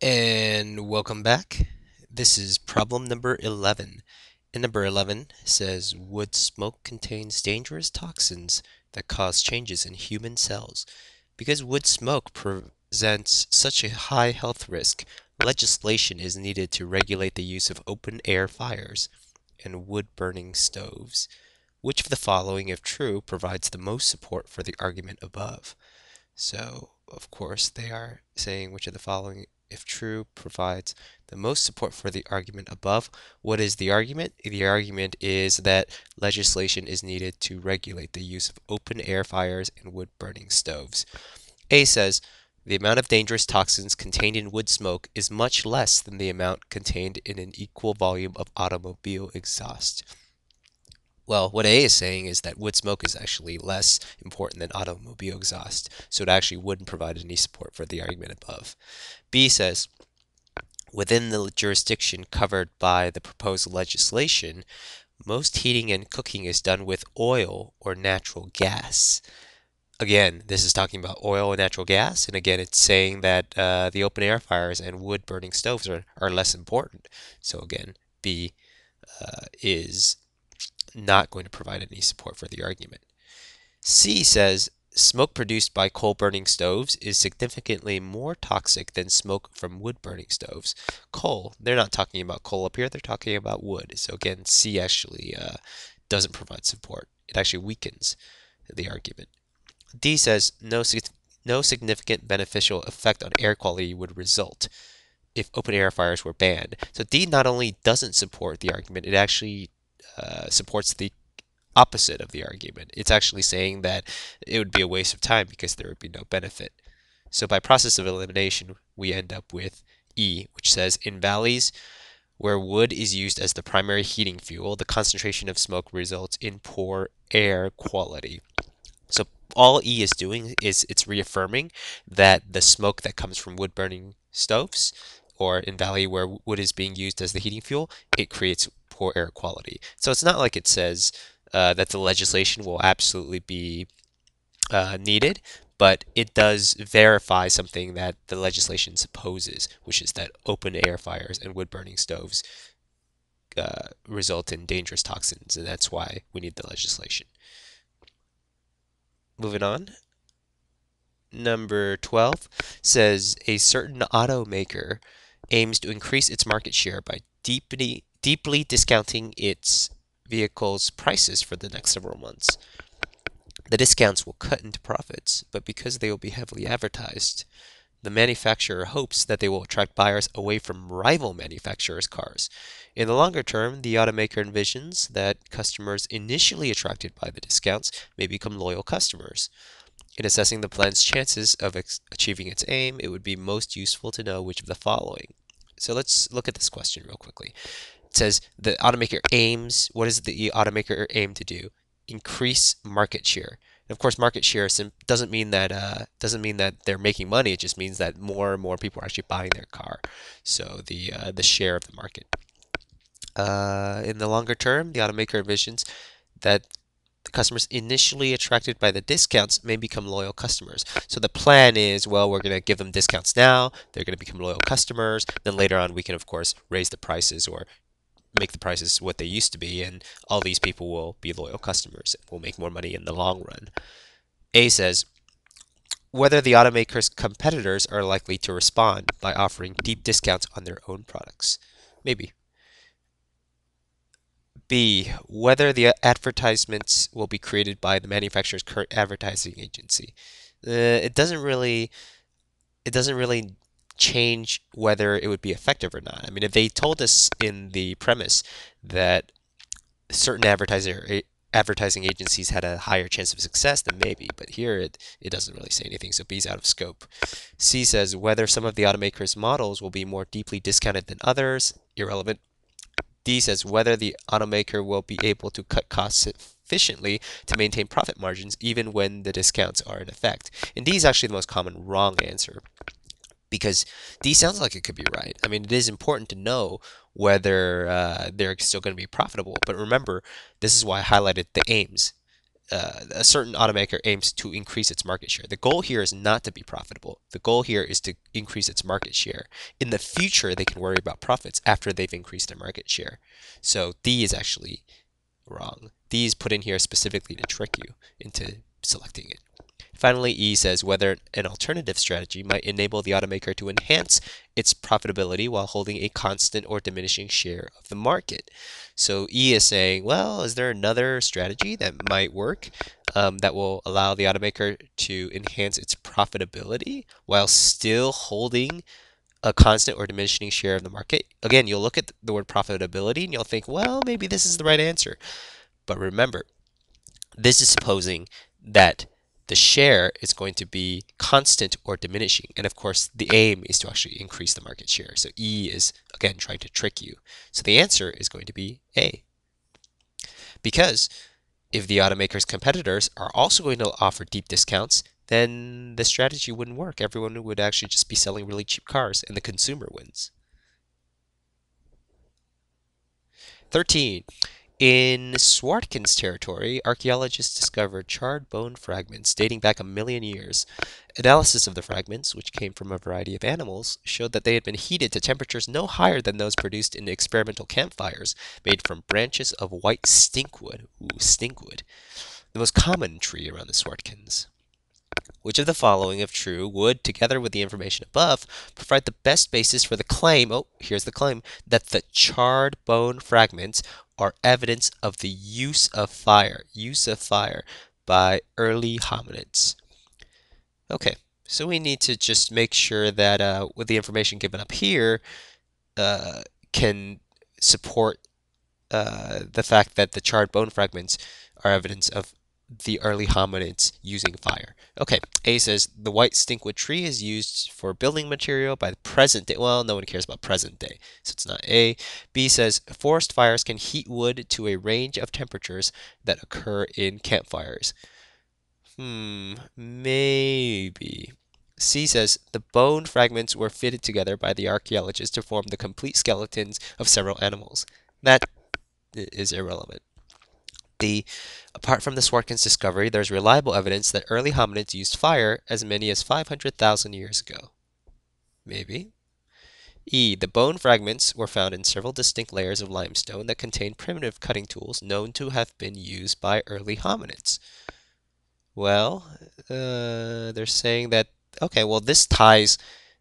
And welcome back. This is problem number 11. And number 11 says wood smoke contains dangerous toxins that cause changes in human cells. Because wood smoke presents such a high health risk, legislation is needed to regulate the use of open air fires and wood burning stoves. Which of the following, if true, provides the most support for the argument above? So, of course, they are saying which of the following, if true, provides the most support for the argument above. What is the argument? The argument is that legislation is needed to regulate the use of open air fires and wood burning stoves. A says the amount of dangerous toxins contained in wood smoke is much less than the amount contained in an equal volume of automobile exhaust. Well, what A is saying is that wood smoke is actually less important than automobile exhaust, so it actually wouldn't provide any support for the argument above. B says, within the jurisdiction covered by the proposed legislation, most heating and cooking is done with oil or natural gas. Again, this is talking about oil and natural gas, and again, it's saying that the open air fires and wood burning stoves are less important. So again, B is not going to provide any support for the argument. C says smoke produced by coal burning stoves is significantly more toxic than smoke from wood burning stoves. Coal, they're not talking about coal up here, they're talking about wood. So again, C actually doesn't provide support. It actually weakens the argument. D says no significant beneficial effect on air quality would result if open air fires were banned. So D not only doesn't support the argument, it actually supports the opposite of the argument. It's actually saying that it would be a waste of time because there would be no benefit. So by process of elimination, we end up with E, which says in valleys where wood is used as the primary heating fuel, the concentration of smoke results in poor air quality. So all E is doing is it's reaffirming that the smoke that comes from wood burning stoves or in valley where wood is being used as the heating fuel, it creates poor air quality. So it's not like it says that the legislation will absolutely be needed, but it does verify something that the legislation supposes, which is that open air fires and wood burning stoves result in dangerous toxins, and that's why we need the legislation. Moving on. Number 12 says a certain automaker aims to increase its market share by deeply discounting its vehicles' prices for the next several months. The discounts will cut into profits, but because they will be heavily advertised, the manufacturer hopes that they will attract buyers away from rival manufacturers' cars. In the longer term, the automaker envisions that customers initially attracted by the discounts may become loyal customers. In assessing the plan's chances of achieving its aim, it would be most useful to know which of the following. So let's look at this question real quickly. It says the automaker aims, what does the automaker aim to do? Increase market share. And of course, market share doesn't mean that they're making money. It just means that more and more people are actually buying their car. So the share of the market. In the longer term, the automaker envisions that the customers initially attracted by the discounts may become loyal customers. So the plan is, well, we're going to give them discounts now. They're going to become loyal customers. Then later on, we can, of course, raise the prices or make the prices what they used to be, and all these people will be loyal customers. We'll make more money in the long run. A says, whether the automaker's competitors are likely to respond by offering deep discounts on their own products. Maybe. B, whether the advertisements will be created by the manufacturer's current advertising agency. It doesn't really change whether it would be effective or not. I mean, if they told us in the premise that certain advertising agencies had a higher chance of success, then maybe. But here it doesn't really say anything, so B's out of scope. C says whether some of the automakers' models will be more deeply discounted than others. Irrelevant. D says whether the automaker will be able to cut costs efficiently to maintain profit margins even when the discounts are in effect. And D is actually the most common wrong answer because D sounds like it could be right. I mean, it is important to know whether they're still going to be profitable. But remember, this is why I highlighted the aims. a certain automaker aims to increase its market share. The goal here is not to be profitable. The goal here is to increase its market share. In the future, they can worry about profits after they've increased their market share. So D is actually wrong. D is put in here specifically to trick you into selecting it. Finally, E says whether an alternative strategy might enable the automaker to enhance its profitability while holding a constant or diminishing share of the market. So E is saying, well, is there another strategy that might work that will allow the automaker to enhance its profitability while still holding a constant or diminishing share of the market? Again, you'll look at the word profitability and you'll think, well, maybe this is the right answer. But remember, this is supposing that the share is going to be constant or diminishing. And of course, the aim is to actually increase the market share. So E is, again, trying to trick you. So the answer is going to be A. Because if the automaker's competitors are also going to offer deep discounts, then the strategy wouldn't work. Everyone would actually just be selling really cheap cars, and the consumer wins. 13. In Swartkin's territory, archaeologists discovered charred bone fragments dating back a million years. Analysis of the fragments, which came from a variety of animals, showed that they had been heated to temperatures no higher than those produced in experimental campfires made from branches of white stinkwood. Ooh, stinkwood. The most common tree around the Swartkins. Which of the following, if true, would, together with the information above, provide the best basis for the claim, oh, here's the claim, that the charred bone fragments are evidence of the use of fire by early hominids? Okay, so we need to just make sure that with the information given up here, uh, can support the fact that the charred bone fragments are evidence of the early hominids using fire. Okay, A says the white stinkwood tree is used for building material by the present day. Well, no one cares about present day, so it's not A. B says forest fires can heat wood to a range of temperatures that occur in campfires. Maybe. C says the bone fragments were fitted together by the archaeologists to form the complete skeletons of several animals. That is irrelevant. D. Apart from the Swartkin's discovery, there's reliable evidence that early hominids used fire as many as 500,000 years ago. Maybe. E. The bone fragments were found in several distinct layers of limestone that contain primitive cutting tools known to have been used by early hominids. Well, they're saying that, okay, well, this ties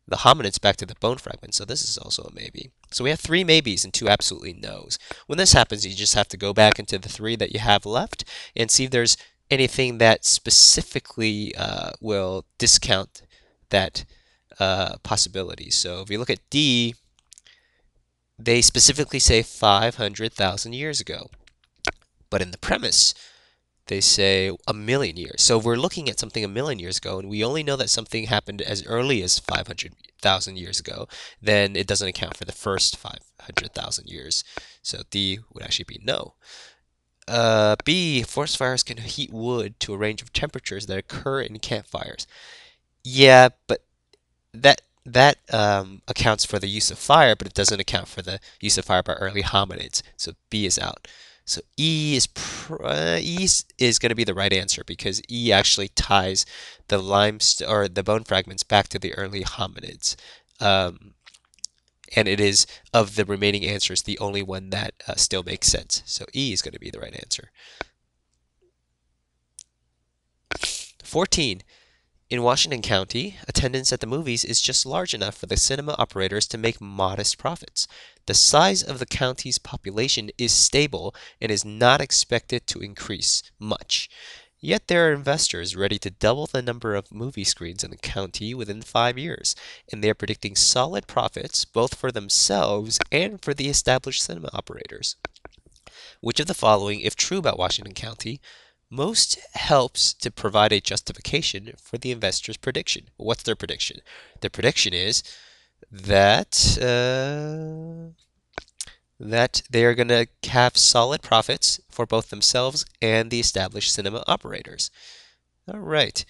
the hominids back to the bone fragments, so this is also a maybe. So we have three maybes and two absolutely no's. When this happens, you just have to go back into the three that you have left and see if there's anything that specifically will discount that possibility. So if you look at D, they specifically say 500,000 years ago. But in the premise, they say a million years. So if we're looking at something a million years ago, and we only know that something happened as early as 500,000 years ago, then it doesn't account for the first 500,000 years. So D would actually be no. B, forest fires can heat wood to a range of temperatures that occur in campfires. Yeah, but that accounts for the use of fire, but it doesn't account for the use of fire by early hominids. So B is out. So E is going to be the right answer because E actually ties the limestone or the bone fragments back to the early hominids, and it is of the remaining answers the only one that still makes sense. So E is going to be the right answer. 14. In Washington County, attendance at the movies is just large enough for the cinema operators to make modest profits. The size of the county's population is stable and is not expected to increase much. Yet there are investors ready to double the number of movie screens in the county within 5 years, and they are predicting solid profits both for themselves and for the established cinema operators. Which of the following, if true about Washington County, most helps to provide a justification for the investor's prediction? What's their prediction? Their prediction is that that they are going to have solid profits for both themselves and the established cinema operators. All right.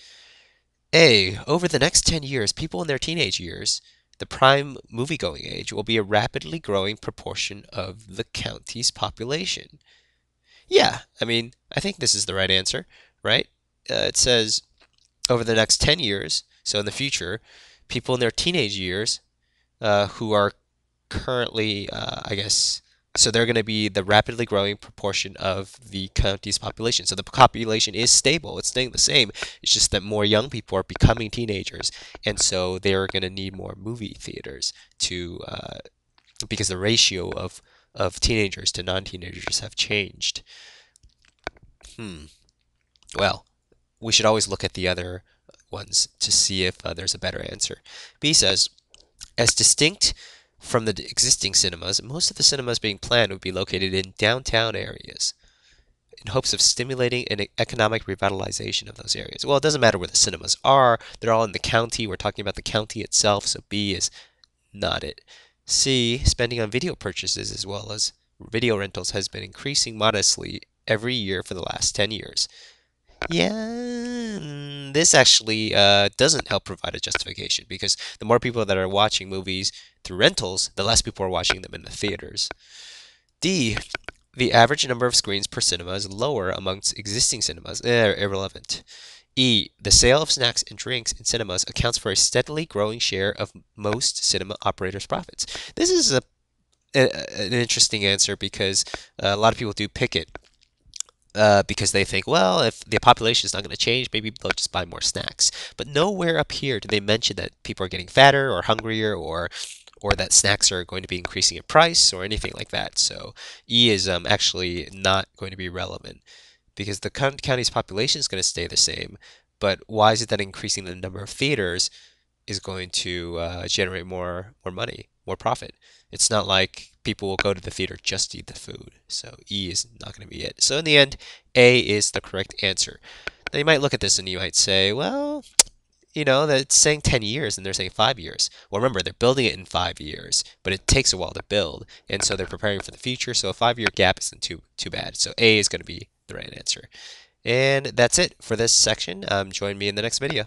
A. Over the next 10 years, people in their teenage years, the prime movie-going age, will be a rapidly growing proportion of the county's population. Yeah, I mean, I think this is the right answer. right? It says over the next 10 years, so in the future, people in their teenage years who are currently, I guess, so they're going to be the rapidly growing proportion of the county's population. So the population is stable, it's staying the same. It's just that more young people are becoming teenagers, and so they're going to need more movie theaters to, because the ratio of teenagers to non-teenagers have changed. Hmm. Well, we should always look at the other ones to see if there's a better answer. B says, as distinct from the existing cinemas, most of the cinemas being planned would be located in downtown areas in hopes of stimulating an economic revitalization of those areas. Well, it doesn't matter where the cinemas are, they're all in the county. We're talking about the county itself, so B is not it. C, spending on video purchases as well as video rentals has been increasing modestly every year for the last 10 years. Yeah, this actually doesn't help provide a justification because the more people that are watching movies through rentals, the less people are watching them in the theaters. D, the average number of screens per cinema is lower amongst existing cinemas. Irrelevant. E, the sale of snacks and drinks in cinemas accounts for a steadily growing share of most cinema operators' profits. This is an interesting answer because a lot of people do pick it because they think, well, if the population is not going to change, maybe they'll just buy more snacks. But nowhere up here do they mention that people are getting fatter or hungrier or that snacks are going to be increasing in price or anything like that. So E is actually not going to be relevant because the county's population is going to stay the same. But why is it that increasing the number of theaters is going to generate more money, more profit? It's not like people will go to the theater just to eat the food. So E is not going to be it. So in the end, A is the correct answer. Now you might look at this and you might say, well, that's saying 10 years and they're saying 5 years. Well, remember, they're building it in 5 years, but it takes a while to build, and so they're preparing for the future. So a 5-year gap isn't too bad. So A is going to be the right answer. And that's it for this section. Join me in the next video.